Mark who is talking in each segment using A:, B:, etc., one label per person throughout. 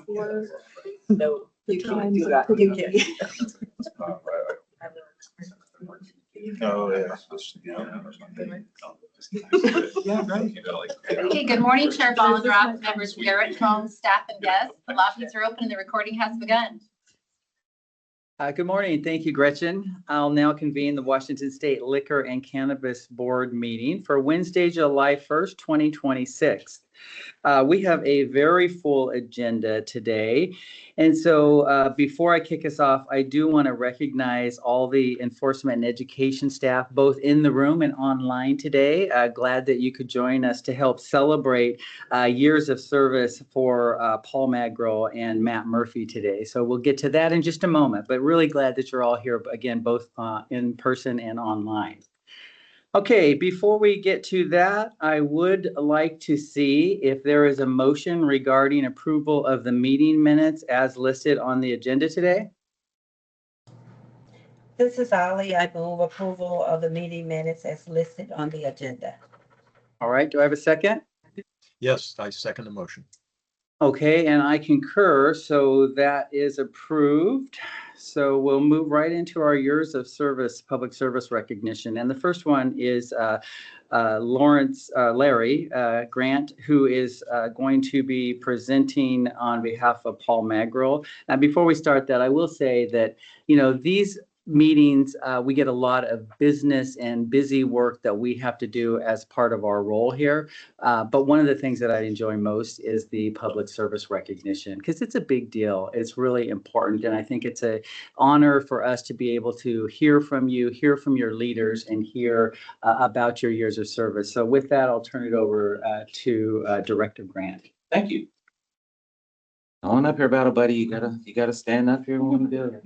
A: for
B: No,
A: the
B: you can't
A: times
B: do
A: of
B: that. You
A: putting
B: can't.
C: Oh, yeah. Yeah, right.
D: Okay, good morning, Chair Ballendorf, members of Garrett, Holmes, staff, and guests. The lobbies are open and the recording has begun.
E: Good morning. Thank you, Gretchen. I'll now convene the Washington State Liquor and Cannabis Board meeting for Wednesday, July 1st, 2026. We have a very full agenda today. And so before I kick us off, I do want to recognize all the enforcement and education staff, both in the room and online today. Glad that you could join us to help celebrate years of service for Paul Magro and Matt Murphy today. So we'll get to that in just a moment, but really glad that you're all here again, both in person and online. Okay, before we get to that, I would like to see if there is a motion regarding approval of the meeting minutes as listed on the agenda today.
F: This is Ali. I move approval of the meeting minutes as listed on the agenda.
E: All right, do I have a second?
C: Yes, I second the motion.
E: Okay, and I concur, so that is approved. So we'll move right into our years of service, public service recognition. And the first one is Larry Grant, who is going to be presenting on behalf of Paul Magro. Now, before we start that, I will say that, you know, these meetings, we get a lot of business and busy work that we have to do as part of our role here. But one of the things that I enjoy most is the public service recognition, because it's a big deal. It's really important. And I think it's an honor for us to be able to hear from you, hear from your leaders, and hear about your years of service. So with that, I'll turn it over to Director Grant.
G: Thank you. Come on up here, battle buddy. You gotta stand up here when we do it.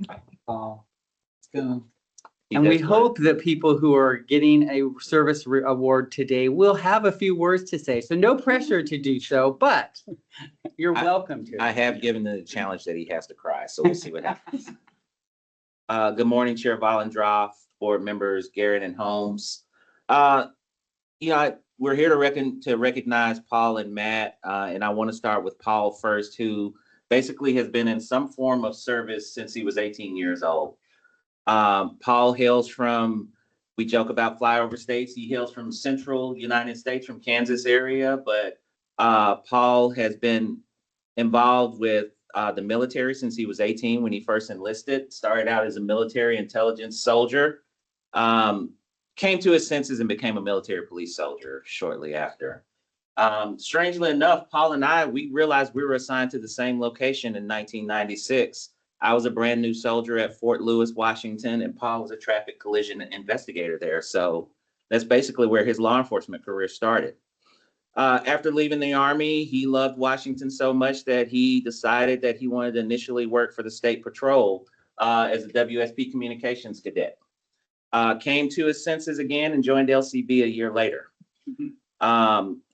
E: And we hope that people who are getting a service award today will have a few words to say. So no pressure to do so, but you're welcome to.
G: I have given the challenge that he has to cry, so we'll see what happens. Good morning, Chair Ballendorf, board members Garrett and Holmes. We're here to recognize Paul and Matt, and I want to start with Paul first, who basically has been in some form of service since he was 18 years old. Paul hails from, we joke about flyover states, he hails from central United States, from Kansas area, but Paul has been involved with the military since he was 18 when he first enlisted. Started out as a military intelligence soldier, came to his senses and became a military police soldier shortly after. Strangely enough, Paul and I, we realized we were assigned to the same location in 1996. I was a brand new soldier at Fort Lewis, Washington, and Paul was a traffic collision investigator there. So that's basically where his law enforcement career started. After leaving the Army, he loved Washington so much that he decided that he wanted to initially work for the State Patrol as a WSP communications cadet. Came to his senses again and joined LCB a year later.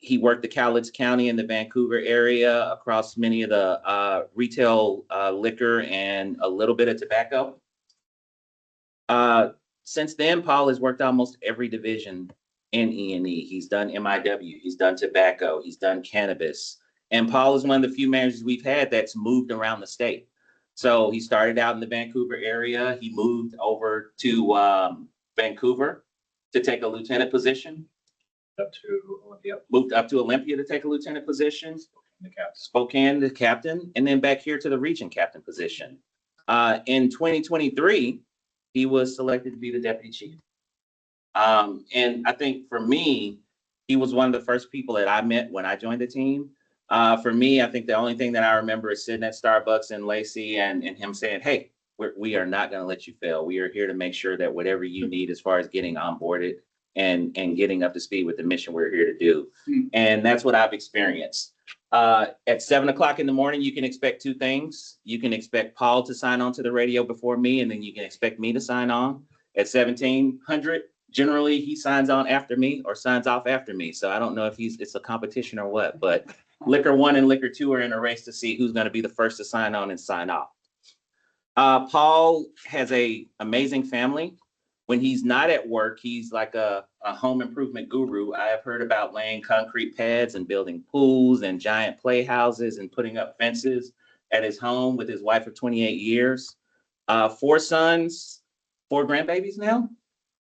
G: He worked the Cowlitz County in the Vancouver area across many of the retail liquor and a little bit of tobacco. Since then, Paul has worked almost every division in E&E. He's done MIW, he's done tobacco, he's done cannabis. And Paul is one of the few managers we've had that's moved around the state. So he started out in the Vancouver area. He moved over to Vancouver to take a lieutenant position. Moved up to Olympia to take a lieutenant position. Spokane, the captain, and then back here to the region captain position. In 2023, he was selected to be the deputy chief. And I think for me, he was one of the first people that I met when I joined the team. For me, I think the only thing that I remember is sitting at Starbucks in Lacey and him saying, hey, we are not going to let you fail. We are here to make sure that whatever you need as far as getting onboarded and getting up to speed with the mission we're here to do. And that's what I've experienced. At 7 o'clock in the morning, you can expect two things. You can expect Paul to sign on to the radio before me, and then you can expect me to sign on. At 1700, generally he signs on after me or signs off after me. So I don't know if it's a competition or what, but Liquor 1 and Liquor 2 are in a race to see who's going to be the first to sign on and sign off. Paul has an amazing family. When he's not at work, he's like a home improvement guru. I have heard about laying concrete pads and building pools and giant playhouses and putting up fences. at his home with his wife for 28 years. 4 sons, 4 grandbabies now?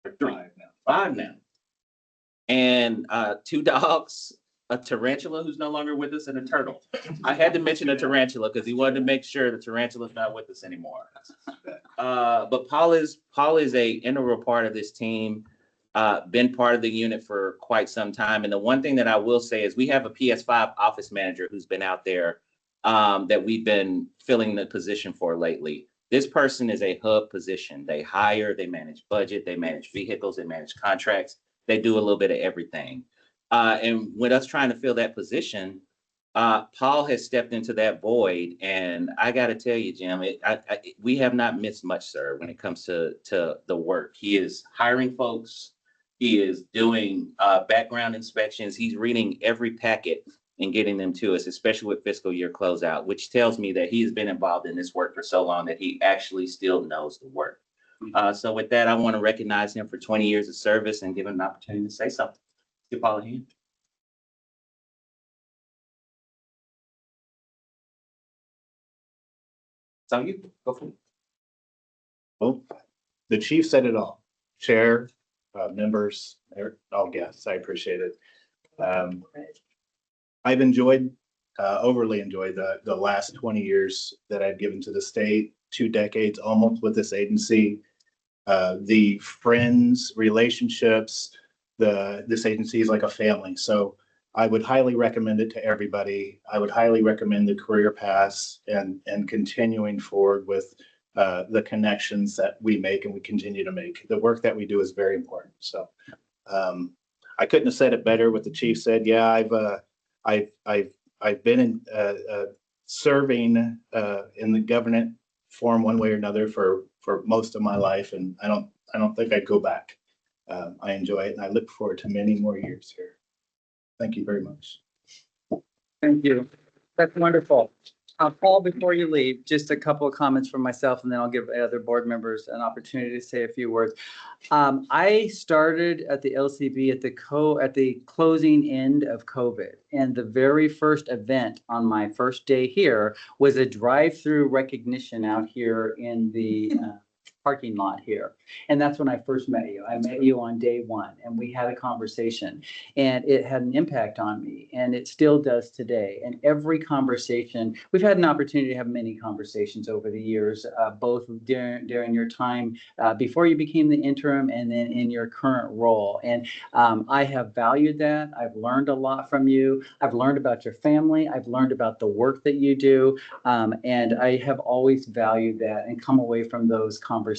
G: Or 3? 5 now. And 2 dogs, a tarantula who's no longer with us, and a turtle. I had to mention a tarantula because he wanted to make sure the tarantula's not with us anymore. But Paul is a integral part of this team, been part of the unit for quite some time. And the one thing that I will say is we have a PS5 office manager who's been out there that we've been filling the position for lately. This person is a hub position. They hire, they manage budget, they manage vehicles, they manage contracts. They do a little bit of everything. And with us trying to fill that position, Paul has stepped into that void. And I got to tell you, Jim, we have not missed much, sir, when it comes to the work. He is hiring folks. He is doing background inspections. He's reading every packet and getting them to us, especially with fiscal year closeout, which tells me that he's been involved in this work for so long that he actually still knows the work. So with that, I want to recognize him for 20 years of service and give him an opportunity to say something. Give Paul a hand. So you go for it.
A: Well, the chief said it all. Chair, members, all guests, I appreciate it. I've overly enjoyed the last 20 years that I've given to the state, 2 decades almost with this agency. The friends, relationships, this agency is like a family. So I would highly recommend it to everybody. I would highly recommend the career paths and continuing forward with the connections that we make and we continue to make. The work that we do is very important. So I couldn't have said it better. What the chief said. Yeah, I've been in serving in the government form one way or another for most of my life, and I don't think I'd go back. I enjoy it, and I look forward to many more years here. Thank you very much.
E: Thank you. That's wonderful. Paul, before you leave, just a couple of comments from myself, and then I'll give other board members an opportunity to say a few words. I started at the LCB at the closing end of COVID, and the very first event on my first day here was a drive-through recognition out here in the parking lot here. And that's when I first met you. I met you on day 1 and we had a conversation, and it had an impact on me, and it still does today. And every conversation, we've had an opportunity to have many conversations over the years, both during your time before you became the interim and then in your current role. And I have valued that. I've learned a lot from you. I've learned about your family. I've learned about the work that you do. And I have always valued that and come away from those conversations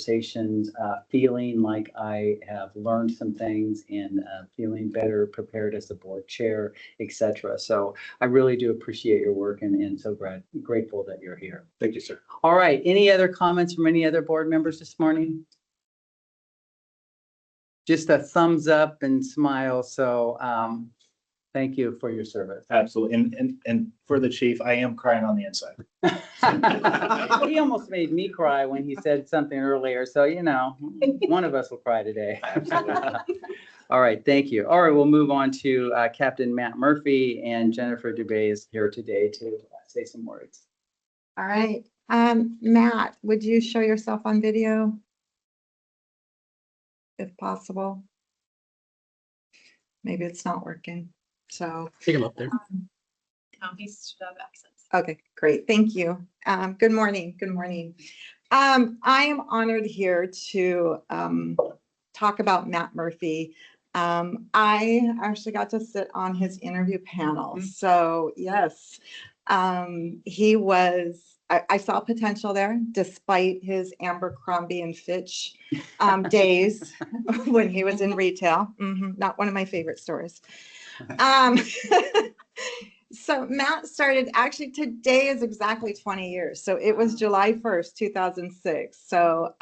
E: feeling like I have learned some things and feeling better prepared as the board chair, etc. So I really do appreciate your work and so grateful that you're here.
A: Thank you, sir.
E: All right. Any other comments from any other board members this morning? Just a thumbs up and smile. So thank you for your service.
A: Absolutely. And for the chief, I am crying on the inside.
E: He almost made me cry when he said something earlier. So, one of us will cry today. All right. Thank you. All right. We'll move on to Captain Matt Murphy, and Jennifer Dubé is here today to say some words.
B: All right. Matt, would you show yourself on video? If possible. Maybe it's not working. So
C: Take him up there.
D: No, he's stood up absence.
B: okay, great. Thank you. Good morning. Good morning. I am honored here to talk about Matt Murphy. I actually got to sit on his interview panel. So yes, he was, I saw potential there despite his Abercrombie and Fitch days when he was in retail. Not one of my favorite stores. So Matt started, actually today is exactly 20 years. So it was July 1st, 2006. So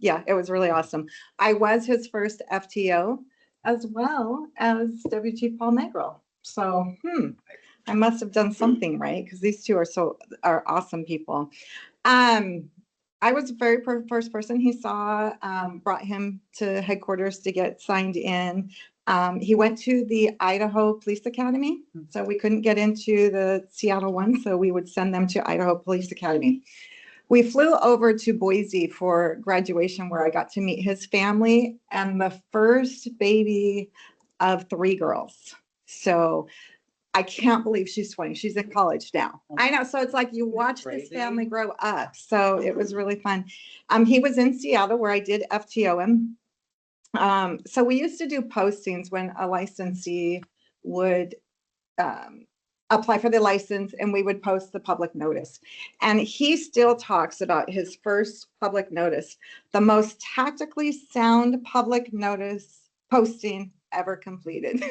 B: yeah, it was really awesome. I was his first FTO as well as WG Paul Negrel. So I must have done something right, because these two are awesome people. I was the very first person he saw, brought him to headquarters to get signed in. He went to the Idaho Police Academy, so we couldn't get into the Seattle one, so we would send them to Idaho Police Academy. We flew over to Boise for graduation, where I got to meet his family and the first baby of 3 girls. So I can't believe she's 20. She's in college now. I know. So it's like you watch this
E: Crazy.
B: family grow up. So it was really fun. He was in Seattle, where I did FTO him. So we used to do postings when a licensee would apply for the license, and we would post the public notice. And he still talks about his first public notice, the most tactically sound public notice posting ever completed.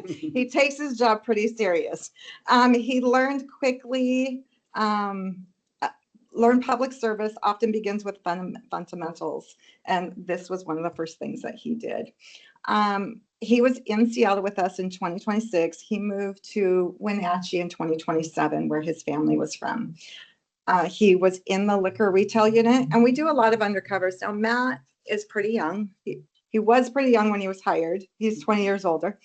B: He takes his job pretty serious. He learned quickly. Learn public service often begins with fundamentals, and this was one of the first things that he did. He was in Seattle with us in 2026. He moved to Wenatchee in 2027, where his family was from. He was in the liquor retail unit, and we do a lot of undercovers. Now, Matt is pretty young. He was pretty young when he was hired. He's 20 years older.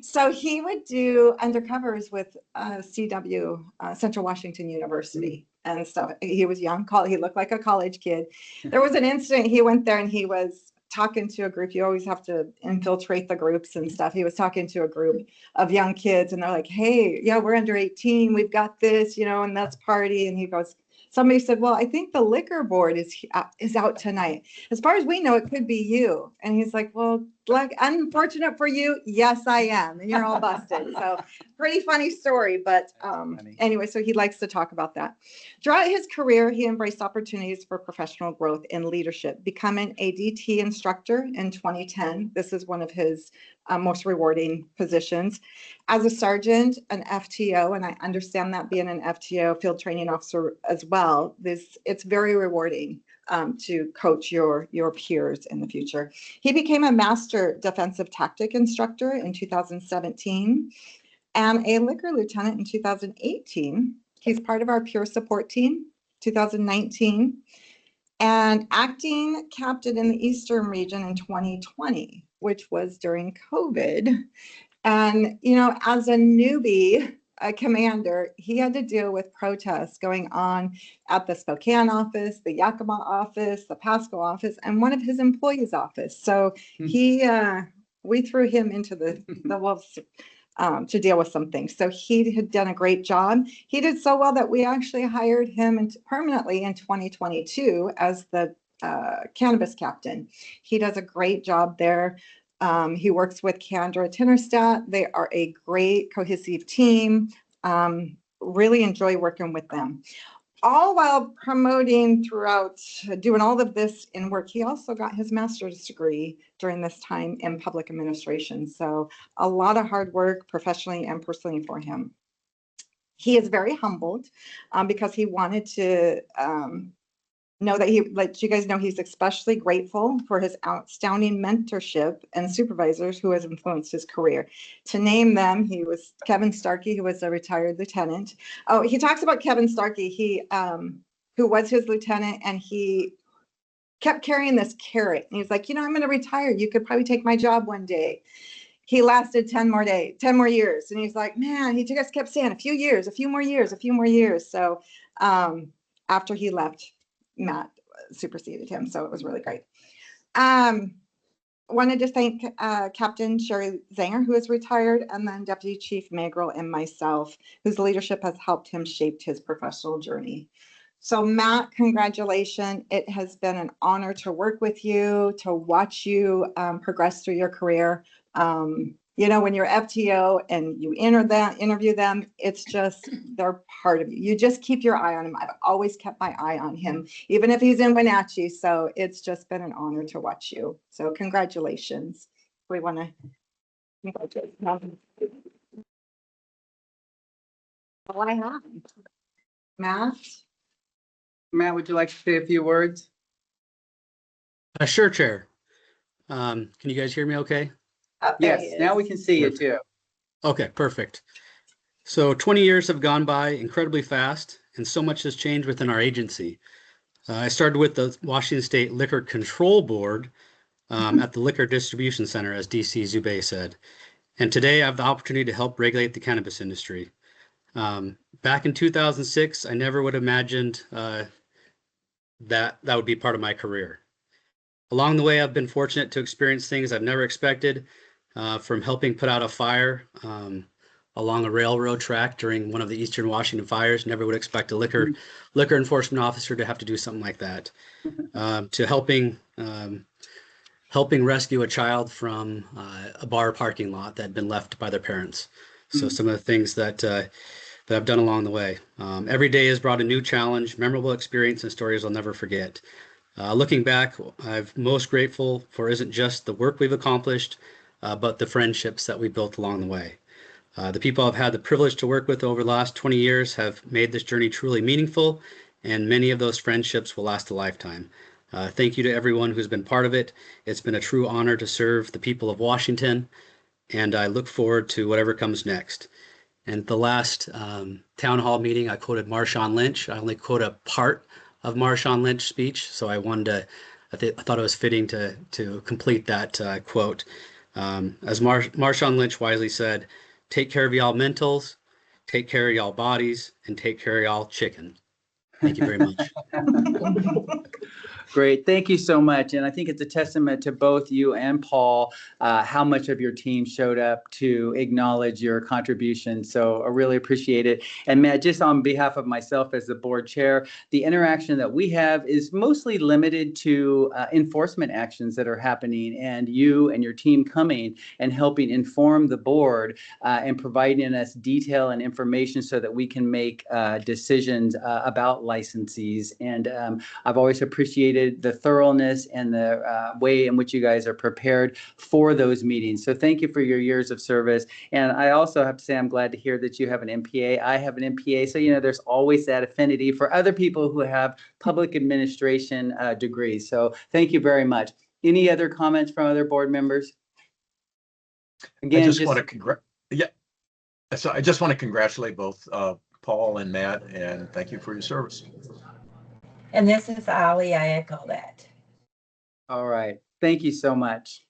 B: So he would do undercovers with CW, Central Washington University and stuff. He was young, he looked like a college kid. There was an incident, he went there and he was talking to a group. You always have to infiltrate the groups and stuff. He was talking to a group of young kids and they're like, hey, yeah, we're under 18. We've got this, and that's party. And he goes, somebody said, well, I think the liquor board is out tonight. As far as we know, it could be you. And he's like, well, like, unfortunate for you. Yes, I am. And you're all busted. So pretty funny story. But anyway, so he likes to talk about that. Throughout his career, he embraced opportunities for professional growth and leadership, becoming a DT instructor in 2010. This is one of his most rewarding positions. As a sergeant, an FTO, and I understand that being an FTO, field training officer as well, it's very rewarding to coach your peers in the future. He became a master defensive tactic instructor in 2017 and a liquor lieutenant in 2018. He's part of our peer support team, 2019, and acting captain in the Eastern region in 2020, which was during COVID. And, as a newbie, a commander, he had to deal with protests going on at the Spokane office, the Yakima office, the Pasco office, and one of his employees' office. So we threw him into the wolves to deal with some things. So he had done a great job. He did so well that we actually hired him permanently in 2022 as the cannabis captain. He does a great job there. He works with Kendra Tinnerstadt. They are a great cohesive team. Really enjoy working with them. All while promoting throughout, doing all of this in work. He also got his master's degree during this time in public administration. So a lot of hard work professionally and personally for him. He is very humbled because he wanted to know that let you guys know he's especially grateful for his outstanding mentorship and supervisors who has influenced his career. To name them, he was Kevin Starkey, who was a retired lieutenant. Oh, he talks about Kevin Starkey, who was his lieutenant, and he kept carrying this carrot. And he's like, I'm going to retire. You could probably take my job one day. He lasted 10 more years. And he's like, man, he just kept saying a few more years. So after he left, Matt superseded him. So it was really great. Wanted to thank Captain Sherry Zanger, who is retired, and then Deputy Chief Magrill and myself, whose leadership has helped him shape his professional journey. So Matt, congratulations. It has been an honor to work with you, to watch you progress through your career. When you're FTO and you interview them, it's just, they're part of you. You just keep your eye on him. I've always kept my eye on him, even if he's in Wenatchee. So it's just been an honor to watch you. So congratulations. We want to congratulate him. All I have.
E: Matt, would you like to say a few words?
H: Sure, Chair. Can you guys hear me okay?
E: Yes, now we can see you too.
H: Okay, perfect. So 20 years have gone by incredibly fast, and so much has changed within our agency. I started with the Washington State Liquor Control Board at the Liquor Distribution Center, as DC Zubey said. And today I have the opportunity to help regulate the cannabis industry. Back in 2006, I never would have imagined that would be part of my career. Along the way, I've been fortunate to experience things I've never expected, from helping put out a fire along a railroad track during one of the Eastern Washington fires. Never would expect a liquor enforcement officer to have to do something like that. To helping rescue a child from a bar parking lot that had been left by their parents. So some of the things that I've done along the way. Every day has brought a new challenge, memorable experience, and stories I'll never forget. Looking back, I'm most grateful for isn't just the work we've accomplished, but the friendships that we built along the way. The people I've had the privilege to work with over the last 20 years have made this journey truly meaningful, and many of those friendships will last a lifetime. Thank you to everyone who's been part of it. It's been a true honor to serve the people of Washington, and I look forward to whatever comes next. And the last town hall meeting, I quoted Marshawn Lynch. I only quote a part of Marshawn Lynch's speech, so I wanted to. I thought it was fitting to complete that quote. As Marshawn Lynch wisely said, "Take care of y'all mentals, take care of y'all bodies, and take care of y'all chicken." Thank you very much.
E: Great. Thank you so much. And I think it's a testament to both you and Paul, how much of your team showed up to acknowledge your contribution. So I really appreciate it. And Matt, just on behalf of myself as the board chair, the interaction that we have is mostly limited to enforcement actions that are happening, and you and your team coming and helping inform the board and providing us detail and information so that we can make decisions about licensees. And I've always appreciated the thoroughness and the way in which you guys are prepared for those meetings. So thank you for your years of service. And I also have to say, I'm glad to hear that you have an MPA. I have an MPA. So, there's always that affinity for other people who have public administration degrees. So thank you very much. Any other comments from other board members? Again,
C: I just want to congratulate both Paul and Matt, and thank you for your service.
F: And this is Ali. I echo that.
E: All right. Thank you so much.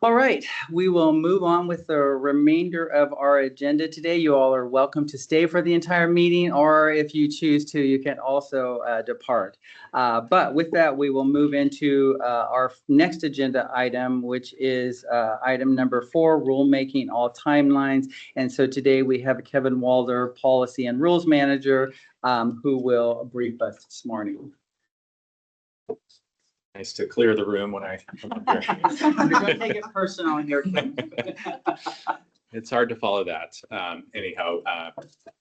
E: All right. We will move on with the remainder of our agenda today. You all are welcome to stay for the entire meeting, or if you choose to, you can also depart. But with that, we will move into our next agenda item, which is item number 4, rulemaking all timelines. And so today we have Kevin Walder, Policy and Rules Manager, who will brief us this morning.
I: Nice to clear the room when I come up here.
E: You're going to take it personal here.
I: It's hard to follow that. Anyhow,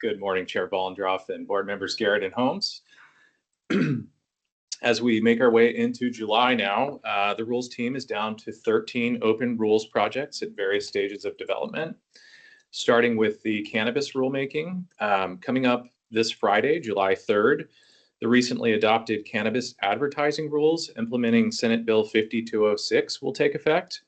I: good morning, Chair Bollendroff and board members Garrett and Holmes. As we make our way into July now, the rules team is down to 13 open rules projects at various stages of development, starting with the cannabis rulemaking. Coming up this Friday, July 3rd, the recently adopted cannabis advertising rules implementing Senate Bill 5206 will take effect.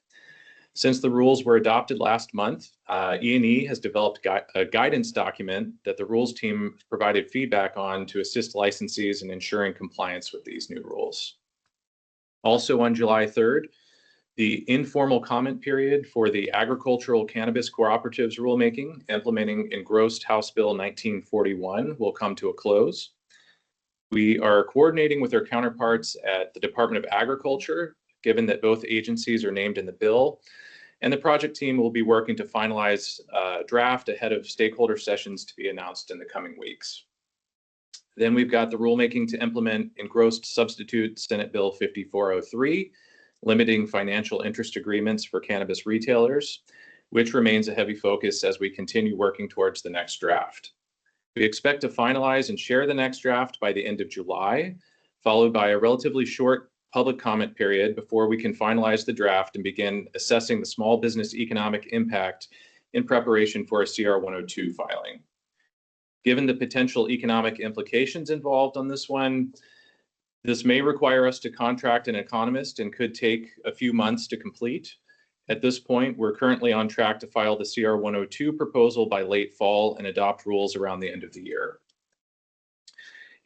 I: Since the rules were adopted last month, E&E has developed a guidance document that the rules team provided feedback on to assist licensees in ensuring compliance with these new rules. Also on July 3rd, the informal comment period for the agricultural cannabis cooperatives rulemaking implementing engrossed House Bill 1941 will come to a close. We are coordinating with our counterparts at the Department of Agriculture, given that both agencies are named in the bill, and the project team will be working to finalize a draft ahead of stakeholder sessions to be announced in the coming weeks. Then we've got the rulemaking to implement engrossed substitute Senate Bill 5403, limiting financial interest agreements for cannabis retailers, which remains a heavy focus as we continue working towards the next draft. We expect to finalize and share the next draft by the end of July, followed by a relatively short public comment period before we can finalize the draft and begin assessing the small business economic impact in preparation for a CR 102 filing. Given the potential economic implications involved on this one, this may require us to contract an economist and could take a few months to complete. At this point, we're currently on track to file the CR 102 proposal by late fall and adopt rules around the end of the year.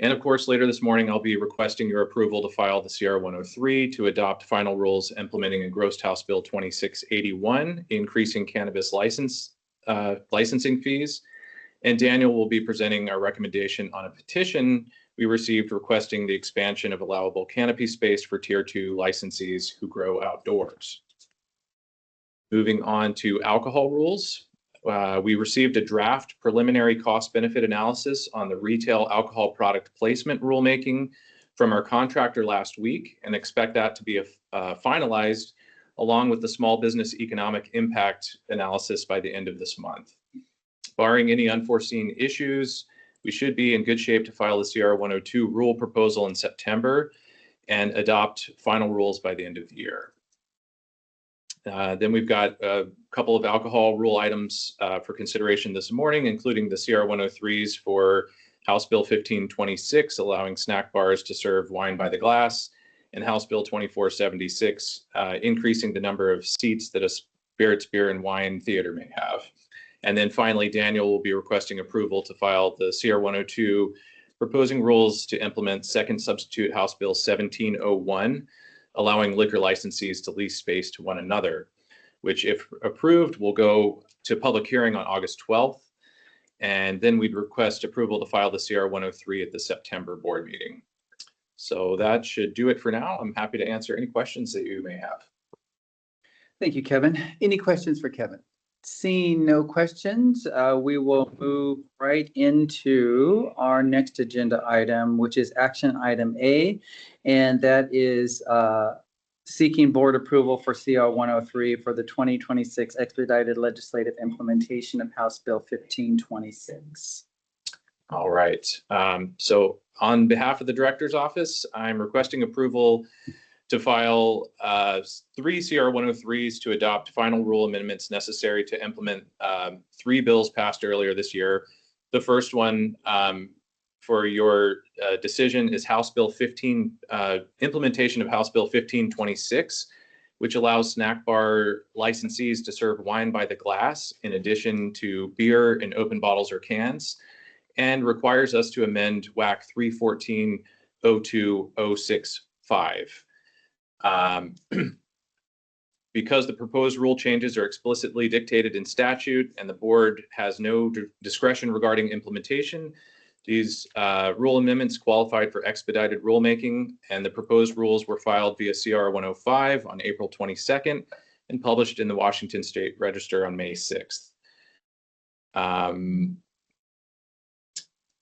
I: And of course, later this morning, I'll be requesting your approval to file the CR 103 to adopt final rules implementing engrossed House Bill 2681, increasing cannabis licensing fees. And Daniel will be presenting our recommendation on a petition we received requesting the expansion of allowable canopy space for Tier 2 licensees who grow outdoors. Moving on to alcohol rules. We received a draft preliminary cost-benefit analysis on the retail alcohol product placement rulemaking from our contractor last week and expect that to be finalized along with the small business economic impact analysis by the end of this month. Barring any unforeseen issues, we should be in good shape to file the CR 102 rule proposal in September and adopt final rules by the end of the year. Then we've got a couple of alcohol rule items for consideration this morning, including the CR 103s for House Bill 1526, allowing snack bars to serve wine by the glass, and House Bill 2476, increasing the number of seats that a spirits, beer, and wine theater may have. And then finally, Daniel will be requesting approval to file the CR 102, proposing rules to implement second substitute House Bill 1701, allowing liquor licensees to lease space to one another, which if approved will go to public hearing on August 12th. And then we'd request approval to file the CR 103 at the September board meeting. So that should do it for now. I'm happy to answer any questions that you may have.
E: Thank you, Kevin. Any questions for Kevin? Seeing no questions, we will move right into our next agenda item, which is action item A, and that is seeking board approval for CR 103 for the 2026 expedited legislative implementation of House Bill 1526.
I: All right. So on behalf of the director's office, I'm requesting approval to file 3 CR 103s to adopt final rule amendments necessary to implement 3 bills passed earlier this year. The first one for your decision is House Bill 15, implementation of House Bill 1526, which allows snack bar licensees to serve wine by the glass in addition to beer in open bottles or cans, and requires us to amend WAC 314-02065. Because the proposed rule changes are explicitly dictated in statute and the board has no discretion regarding implementation, these rule amendments qualified for expedited rulemaking, and the proposed rules were filed via CR 105 on April 22nd and published in the Washington State Register on May 6th.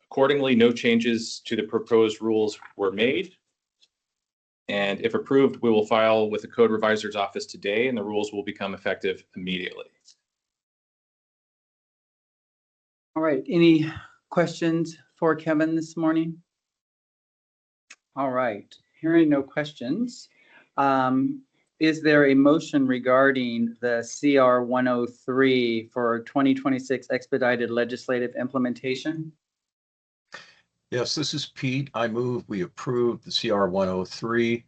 I: Accordingly, no changes to the proposed rules were made. And if approved, we will file with the Code Revisor's Office today, and the rules will become effective immediately.
E: All right, any questions for Kevin this morning? All right, hearing no questions, is there a motion regarding the CR 103 for 2026 expedited legislative implementation?
C: Yes, this is Pete. I move we approve the CR 103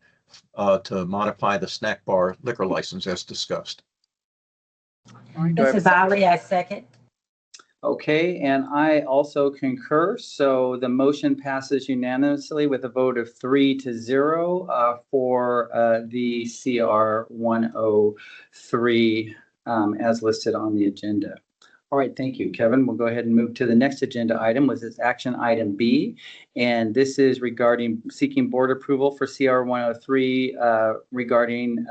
C: to modify the snack bar liquor license as discussed.
E: All right, do I have a
F: This is Ali, I second.
E: Okay, and I also concur. So the motion passes unanimously with a vote of 3-0 for the CR 103 as listed on the agenda. All right, thank you, Kevin. We'll go ahead and move to the next agenda item, which is action item B. And this is regarding seeking board approval for CR 103 regarding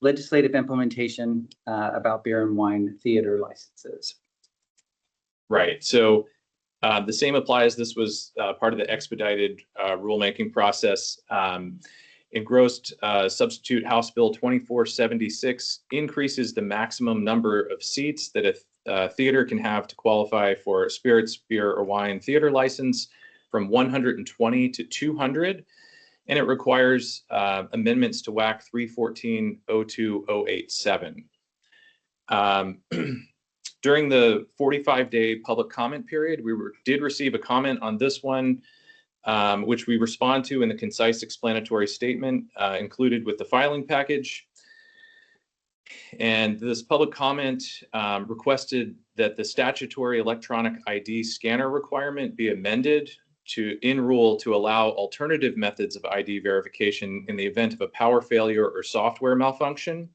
E: legislative implementation about beer and wine theater licenses.
I: Right. So the same applies. This was part of the expedited rulemaking process. Engrossed substitute House Bill 2476 increases the maximum number of seats that a theater can have to qualify for a spirits, beer, or wine theater license from 120 to 200. And it requires amendments to WAC 314-02087. During the 45-day public comment period, we did receive a comment on this one, which we respond to in the concise explanatory statement included with the filing package. And this public comment requested that the statutory electronic ID scanner requirement be amended in rule to allow alternative methods of ID verification in the event of a power failure or software malfunction.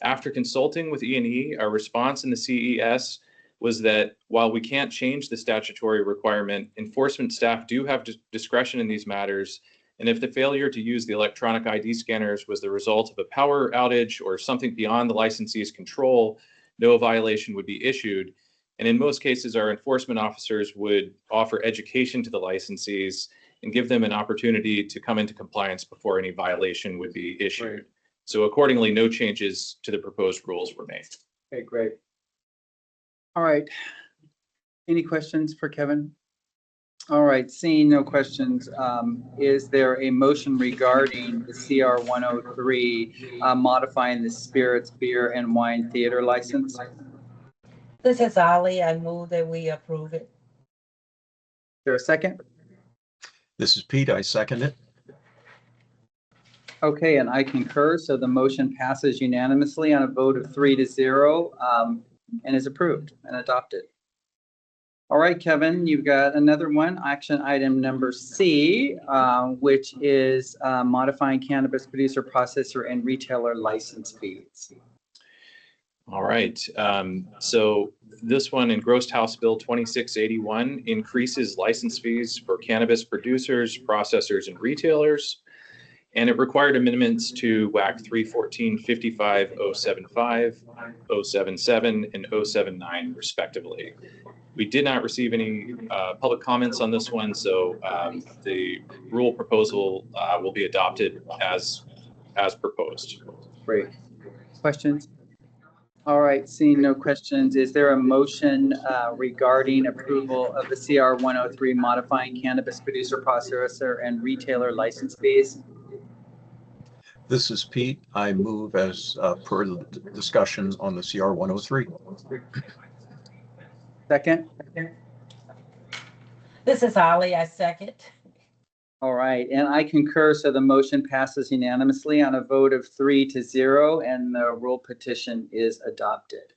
I: After consulting with E&E, our response in the CES was that while we can't change the statutory requirement, enforcement staff do have discretion in these matters. And if the failure to use the electronic ID scanners was the result of a power outage or something beyond the licensee's control, no violation would be issued. And in most cases, our enforcement officers would offer education to the licensees and give them an opportunity to come into compliance before any violation would be issued.
E: Right.
I: So accordingly, no changes to the proposed rules were made.
E: Okay, great. All right. Any questions for Kevin? All right, seeing no questions, is there a motion regarding the CR 103 modifying the spirits, beer, and wine theater license?
F: This is Ollie. I move that we approve it.
E: Is there a second?
C: This is Pete. I second it.
E: Okay, and I concur. So the motion passes unanimously on a vote of 3-0 and is approved and adopted. All right, Kevin, you've got another one, action item number C, which is modifying cannabis producer, processor, and retailer license fees.
I: All right. So this one, engrossed House Bill 2681, increases license fees for cannabis producers, processors, and retailers. And it required amendments to WAC 314-55, 075, 077, and 079 respectively. We did not receive any public comments on this one, so the rule proposal will be adopted as proposed.
E: Great. Questions? All right, seeing no questions, is there a motion regarding approval of the CR 103 modifying cannabis producer, processor, and retailer license fees?
C: This is Pete. I move as per the discussion on the CR 103.
E: Second?
F: This is Ollie. I second.
E: All right, and I concur, so the motion passes unanimously on a vote of 3-0, and the rule petition is adopted.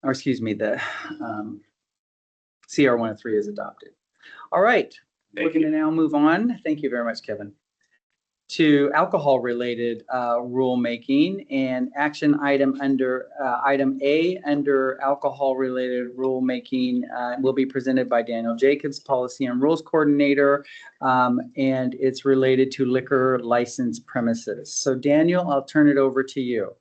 E: Or excuse me, the CR 103 is adopted. All right, we're going to now move on. Thank you very much, Kevin. To alcohol-related rulemaking, and action item under item A under alcohol-related rulemaking will be presented by Daniel Jacobs, Policy and Rules Coordinator, and it's related to liquor license premises. So Daniel, I'll turn it over to you.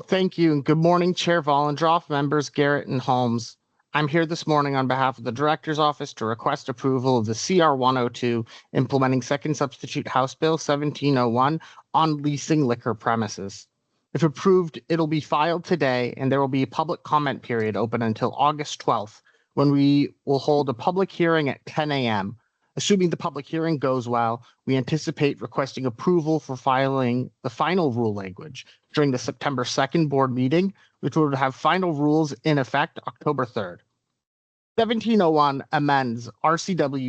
J: Thank you, and good morning, Chair Vollendroff, members Garrett and Holmes. I'm here this morning on behalf of the Director's Office to request approval of the CR 102 implementing Second Substitute House Bill 1701 on leasing liquor premises. If approved, it'll be filed today, and there will be a public comment period open until August 12th, when we will hold a public hearing at 10 a.m. Assuming the public hearing goes well, we anticipate requesting approval for filing the final rule language during the September 2nd board meeting, which would have final rules in effect October 3rd. 1701 amends RCW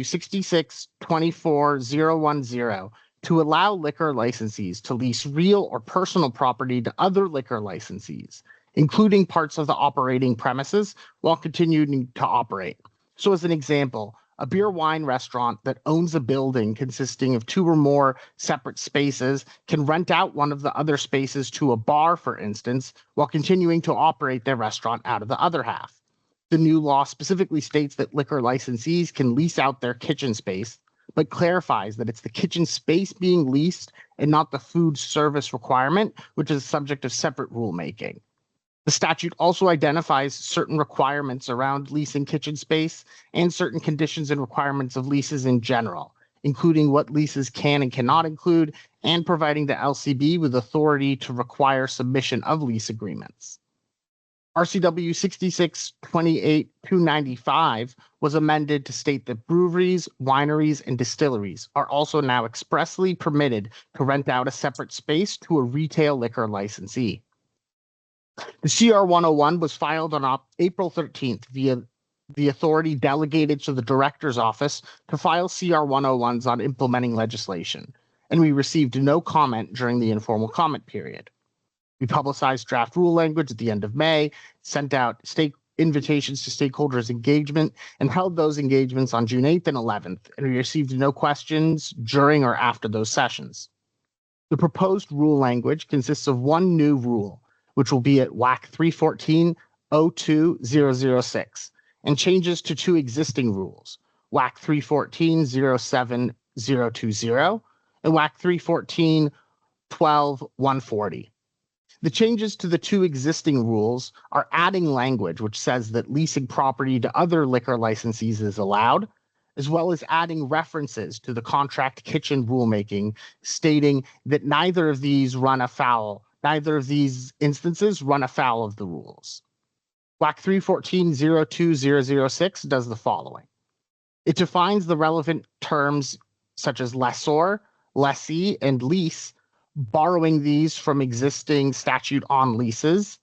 J: 66-24010 to allow liquor licensees to lease real or personal property to other liquor licensees, including parts of the operating premises, while continuing to operate. So as an example, a beer wine restaurant that owns a building consisting of 2 or more separate spaces can rent out one of the other spaces to a bar, for instance, while continuing to operate their restaurant out of the other half. The new law specifically states that liquor licensees can lease out their kitchen space, but clarifies that it's the kitchen space being leased and not the food service requirement, which is a subject of separate rulemaking. The statute also identifies certain requirements around leasing kitchen space and certain conditions and requirements of leases in general, including what leases can and cannot include, and providing the LCB with authority to require submission of lease agreements. RCW 66-28-295 was amended to state that breweries, wineries, and distilleries are also now expressly permitted to rent out a separate space to a retail liquor licensee. The CR 101 was filed on April 13th via the authority delegated to the Director's Office to file CR 101s on implementing legislation, and we received no comment during the informal comment period. We publicized draft rule language at the end of May, sent out invitations to stakeholders engagement, and held those engagements on June 8th and 11th, and we received no questions during or after those sessions. The proposed rule language consists of one new rule, which will be at WAC 314-02006, and changes to two existing rules, WAC 314-07020 and WAC 314-12-140. The changes to the two existing rules are adding language which says that leasing property to other liquor licensees is allowed, as well as adding references to the contract kitchen rulemaking, stating that neither of these instances run afoul of the rules. WAC 314-02006 does the following. It defines the relevant terms such as lessor, lessee, and lease, borrowing these from existing statute on leases,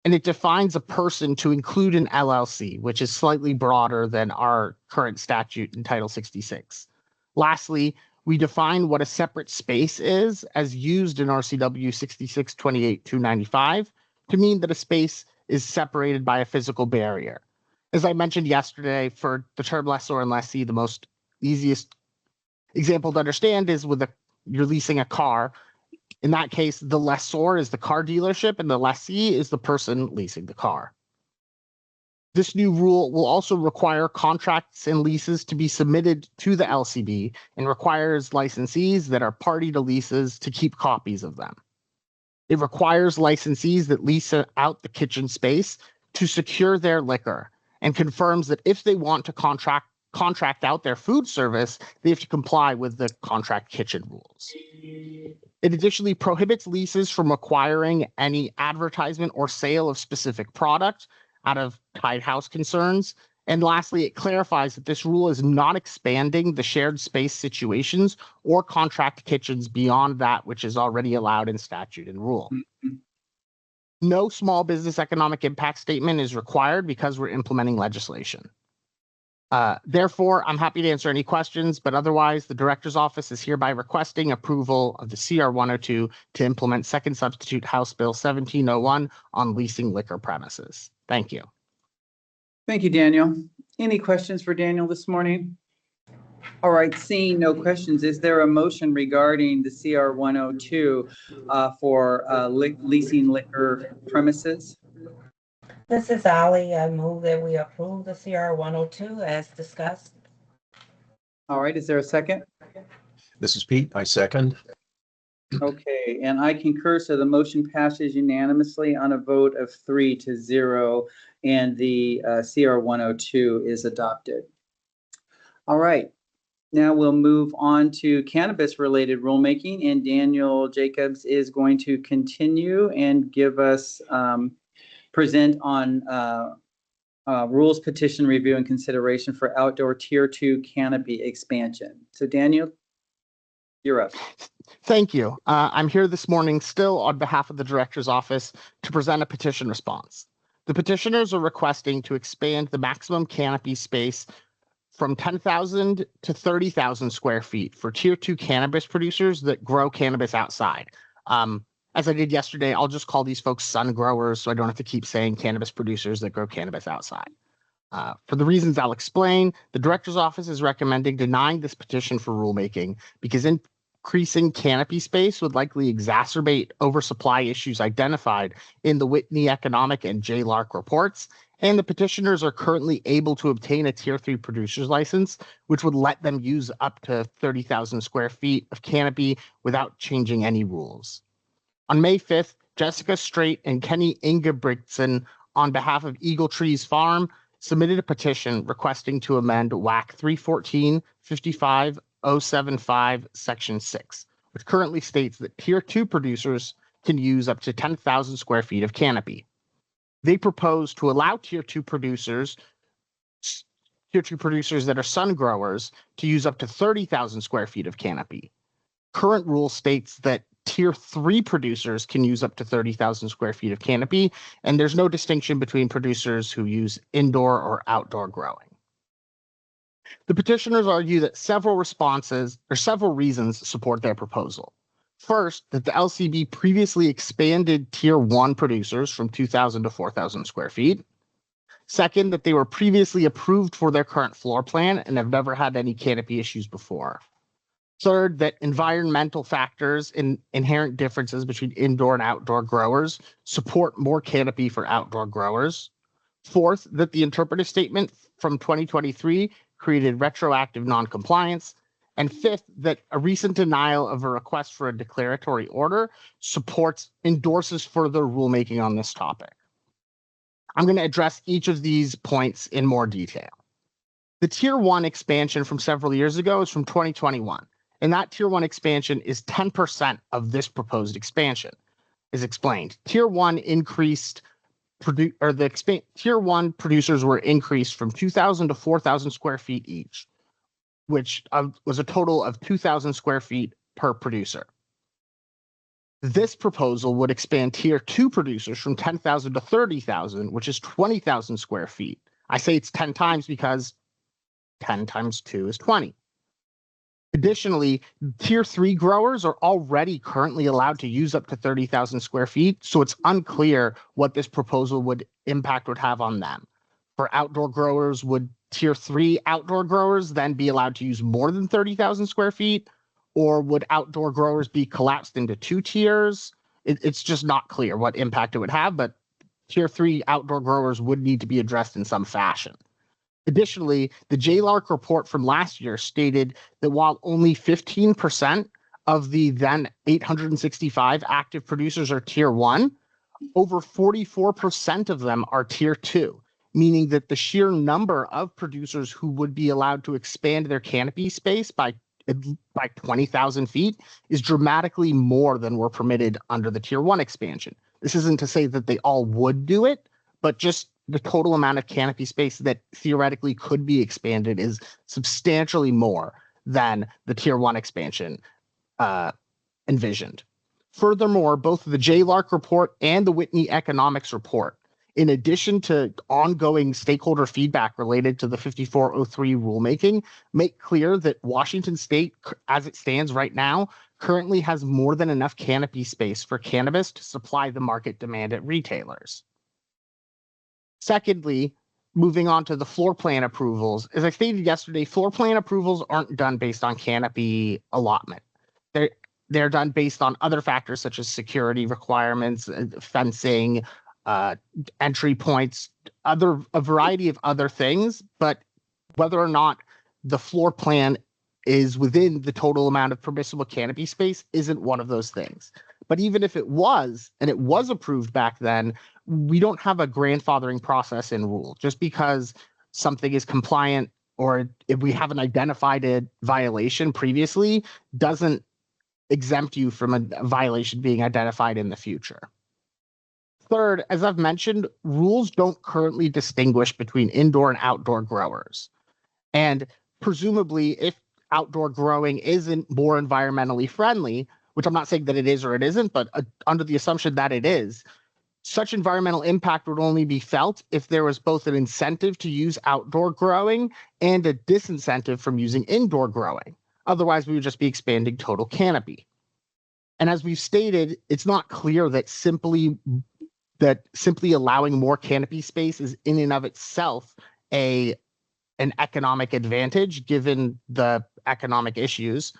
J: and it defines a person to include an LLC, which is slightly broader than our current statute in Title 66. Lastly, we define what a separate space is as used in RCW 6628-295 to mean that a space is separated by a physical barrier. As I mentioned yesterday, for the term lessor and lessee, the easiest example to understand is you're leasing a car. In that case, the lessor is the car dealership and the lessee is the person leasing the car. This new rule will also require contracts and leases to be submitted to the LCB and requires licensees that are party to leases to keep copies of them. It requires licensees that lease out the kitchen space to secure their liquor and confirms that if they want to contract out their food service, they have to comply with the contract kitchen rules. It additionally prohibits leases from requiring any advertisement or sale of specific product out of tied house concerns. And lastly, it clarifies that this rule is not expanding the shared space situations or contract kitchens beyond that which is already allowed in statute and rule. No small business economic impact statement is required because we're implementing legislation. Therefore, I'm happy to answer any questions, but otherwise, the Director's Office is hereby requesting approval of the CR 102 to implement Second Substitute House Bill 1701 on leasing liquor premises. Thank you.
E: Thank you, Daniel. Any questions for Daniel this morning? All right, seeing no questions, is there a motion regarding the CR 102 for leasing liquor premises?
F: This is Ali. I move that we approve the CR 102 as discussed.
E: All right, is there a second?
C: This is Pete. I second.
E: Okay, and I concur, so the motion passes unanimously on a vote of 3-0, and the CR 102 is adopted. All right, now we'll move on to cannabis-related rulemaking, and Daniel Jacobs is going to continue and give us present on rules petition review and consideration for outdoor tier 2 canopy expansion. So Daniel, you're up.
J: Thank you. I'm here this morning still on behalf of the Director's Office to present a petition response. The petitioners are requesting to expand the maximum canopy space from 10,000 to 30,000 square feet for tier 2 cannabis producers that grow cannabis outside. As I did yesterday, I'll just call these folks sun growers so I don't have to keep saying cannabis producers that grow cannabis outside. For the reasons I'll explain, the Director's Office is recommending denying this petition for rulemaking because increasing canopy space would likely exacerbate oversupply issues identified in the Whitney Economic and JLARC reports, and the petitioners are currently able to obtain a Tier 3 producer's license, which would let them use up to 30,000 square feet of canopy without changing any rules. On May 5th, Jessica Straight and Kenny Ingebrigtsen, on behalf of Eagle Trees Farm, submitted a petition requesting to amend WAC 314-55-075 Section 6, which currently states that Tier 2 producers can use up to 10,000 square feet of canopy. They propose to allow Tier 2 producers that are sun growers to use up to 30,000 square feet of canopy. Current rule states that Tier 3 producers can use up to 30,000 square feet of canopy, and there's no distinction between producers who use indoor or outdoor growing. The petitioners argue that several reasons support their proposal. First, that the LCB previously expanded tier 1 producers from 2,000 to 4,000 square feet. Second, that they were previously approved for their current floor plan and have never had any canopy issues before. Third, that environmental factors and inherent differences between indoor and outdoor growers support more canopy for outdoor growers. Fourth, that the interpretive statement from 2023 created retroactive noncompliance. And fifth, that a recent denial of a request for a declaratory order endorses further rulemaking on this topic. I'm going to address each of these points in more detail. The Tier 1 expansion from several years ago is from 2021, and that Tier 1 expansion is 10% of this proposed expansion, is explained. Tier 1 Tier 1 producers were increased from 2,000 to 4,000 square feet each, which was a total of 2,000 square feet per producer. This proposal would expand tier 2 producers from 10,000 to 30,000, which is 20,000 square feet. I say it's 10 times because 10 times 2 is 20. Additionally, tier 3 growers are already currently allowed to use up to 30,000 square feet, so it's unclear what this proposal would have on them. For outdoor growers, would tier 3 outdoor growers then be allowed to use more than 30,000 square feet? Or would outdoor growers be collapsed into 2 tiers? It's just not clear what impact it would have, but tier 3 outdoor growers would need to be addressed in some fashion. Additionally, the JLARC report from last year stated that while only 15% of the then 865 active producers are tier 1, over 44% of them are tier 2, meaning that the sheer number of producers who would be allowed to expand their canopy space by 20,000 feet is dramatically more than were permitted under the tier 1 expansion. This isn't to say that they all would do it, but just the total amount of canopy space that theoretically could be expanded is substantially more than the tier 1 expansion envisioned. Furthermore, both the JLARC report and the Whitney Economics report, in addition to ongoing stakeholder feedback related to the 5403 rulemaking, make clear that Washington State, as it stands right now, currently has more than enough canopy space for cannabis to supply the market demand at retailers. Secondly, moving on to the floor plan approvals, as I stated yesterday, floor plan approvals aren't done based on canopy allotment. They're done based on other factors such as security requirements, fencing, entry points, a variety of other things, but whether or not the floor plan is within the total amount of permissible canopy space isn't one of those things. But even if it was, and it was approved back then, we don't have a grandfathering process in rule. Just because something is compliant or if we haven't identified a violation previously doesn't exempt you from a violation being identified in the future. Third, as I've mentioned, rules don't currently distinguish between indoor and outdoor growers. And presumably, if outdoor growing isn't more environmentally friendly, which I'm not saying that it is or it isn't, but under the assumption that it is, such environmental impact would only be felt if there was both an incentive to use outdoor growing and a disincentive from using indoor growing. Otherwise, we would just be expanding total canopy. And as we've stated, it's not clear that simply allowing more canopy space is in and of itself an economic advantage given the economic issues.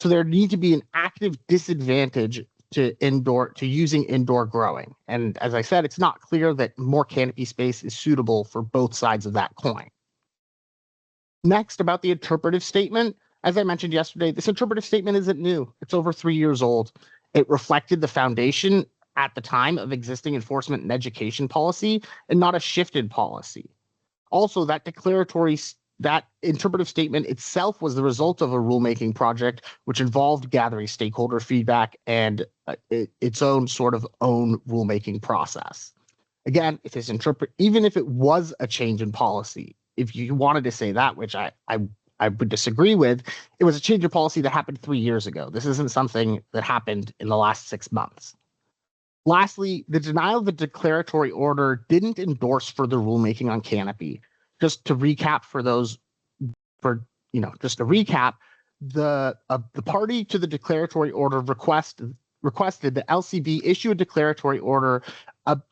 J: So there needs to be an active disadvantage to using indoor growing. And as I said, it's not clear that more canopy space is suitable for both sides of that coin. Next, about the interpretive statement. As I mentioned yesterday, this interpretive statement isn't new. It's over 3 years old. It reflected the foundation at the time of existing enforcement and education policy and not a shifted policy. Also, that interpretive statement itself was the result of a rulemaking project which involved gathering stakeholder feedback and its own rulemaking process. Again, even if it was a change in policy, if you wanted to say that, which I would disagree with, it was a change of policy that happened 3 years ago. This isn't something that happened in the last 6 months. Lastly, the denial of the declaratory order didn't endorse further rulemaking on canopy. Just to recap the party to the declaratory order requested that LCB issue a declaratory order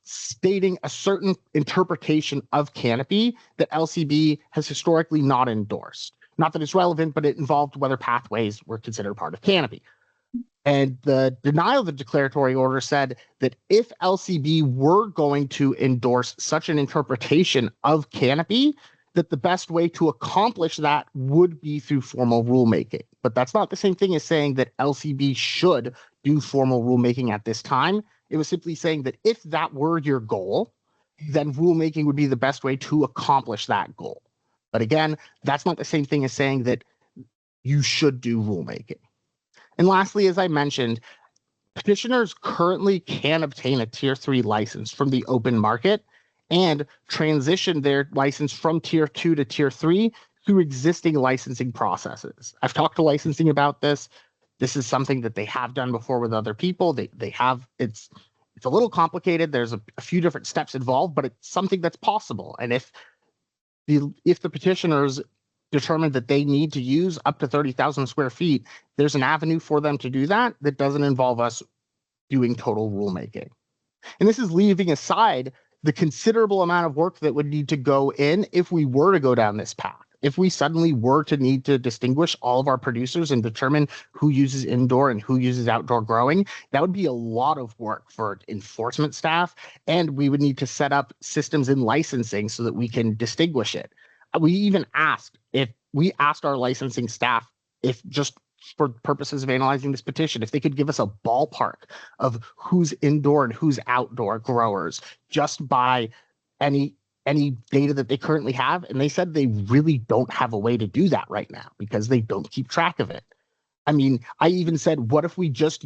J: stating a certain interpretation of canopy that LCB has historically not endorsed. Not that it's relevant, but it involved whether pathways were considered part of canopy. And the denial of the declaratory order said that if LCB were going to endorse such an interpretation of canopy, that the best way to accomplish that would be through formal rulemaking. But that's not the same thing as saying that LCB should do formal rulemaking at this time. It was simply saying that if that were your goal, then rulemaking would be the best way to accomplish that goal. But again, that's not the same thing as saying that you should do rulemaking. And lastly, as I mentioned, petitioners currently can obtain a Tier 3 license from the open market and transition their license from Tier 2 to Tier 3 through existing licensing processes. I've talked to licensing about this. This is something that they have done before with other people. They have, it's a little complicated. There's a few different steps involved, but it's something that's possible. And if the petitioners determined that they need to use up to 30,000 square feet, there's an avenue for them to do that that doesn't involve us doing total rulemaking. And this is leaving aside the considerable amount of work that would need to go in if we were to go down this path. If we suddenly were to need to distinguish all of our producers and determine who uses indoor and who uses outdoor growing, that would be a lot of work for enforcement staff. And we would need to set up systems in licensing so that we can distinguish it. We asked our licensing staff if, just for purposes of analyzing this petition, if they could give us a ballpark of who's indoor and who's outdoor growers just by any data that they currently have. And they said they really don't have a way to do that right now because they don't keep track of it. I mean, I even said, what if we just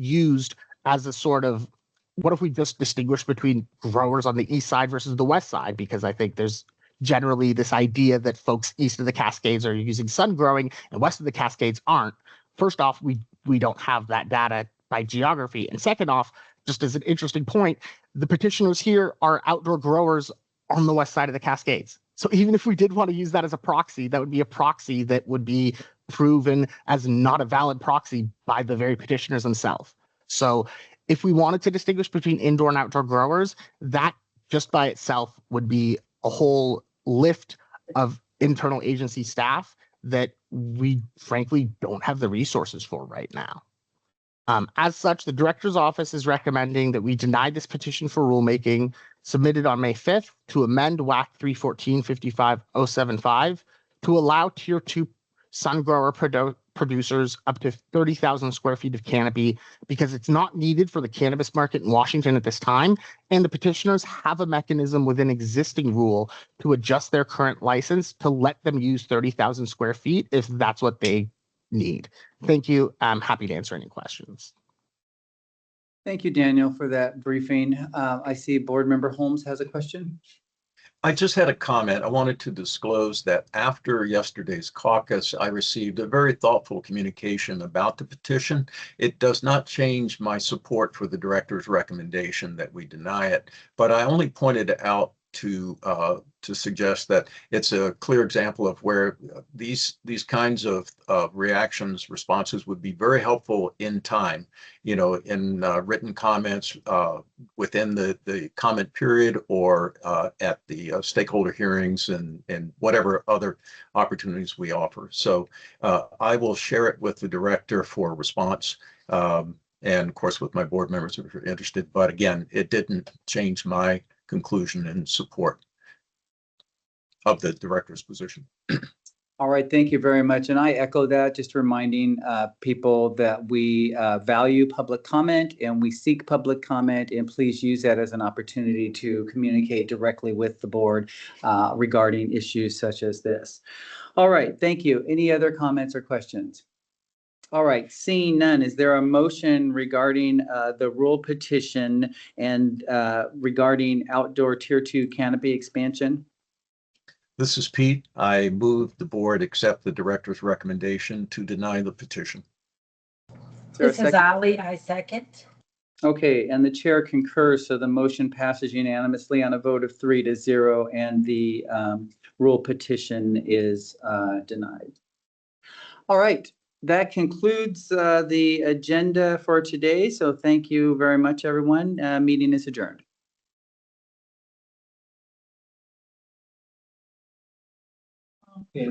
J: distinguished between growers on the east side versus the west side? Because I think there's generally this idea that folks east of the Cascades are using sun growing and west of the Cascades aren't. First off, we don't have that data by geography. And second off, just as an interesting point, the petitioners here are outdoor growers on the west side of the Cascades. So even if we did want to use that as a proxy, that would be a proxy that would be proven as not a valid proxy by the very petitioners themselves. So if we wanted to distinguish between indoor and outdoor growers, that just by itself would be a whole lift of internal agency staff that we frankly don't have the resources for right now. As such, the director's office is recommending that we deny this petition for rulemaking submitted on May 5th to amend WAC 314-55075 to allow Tier 2 sun grower producers up to 30,000 square feet of canopy because it's not needed for the cannabis market in Washington at this time, and the petitioners have a mechanism within existing rule to adjust their current license to let them use 30,000 square feet if that's what they need. Thank you. I'm happy to answer any questions.
E: Thank you, Daniel, for that briefing. I see Board Member Holmes has a question.
C: I just had a comment. I wanted to disclose that after yesterday's caucus, I received a very thoughtful communication about the petition. It does not change my support for the director's recommendation that we deny it, but I only pointed out to suggest that it's a clear example of where these kinds of responses would be very helpful in time, in written comments within the comment period or at the stakeholder hearings and whatever other opportunities we offer. So I will share it with the director for response. And of course, with my board members if you're interested, but again, it didn't change my conclusion and support of the director's position.
E: All right, thank you very much. And I echo that, just reminding people that we value public comment and we seek public comment, and please use that as an opportunity to communicate directly with the board regarding issues such as this. All right, thank you. Any other comments or questions? All right, seeing none, is there a motion regarding the rule petition and regarding outdoor Tier 2 canopy expansion?
C: This is Pete. I move the board accept the director's recommendation to deny the petition.
F: This is Ali, I second.
E: Okay, and the chair concurs, so the motion passes unanimously on a vote of 3-0, and the rule petition is denied. All right. that concludes the agenda for today. So thank you very much, everyone. Meeting is adjourned.
G: Okay.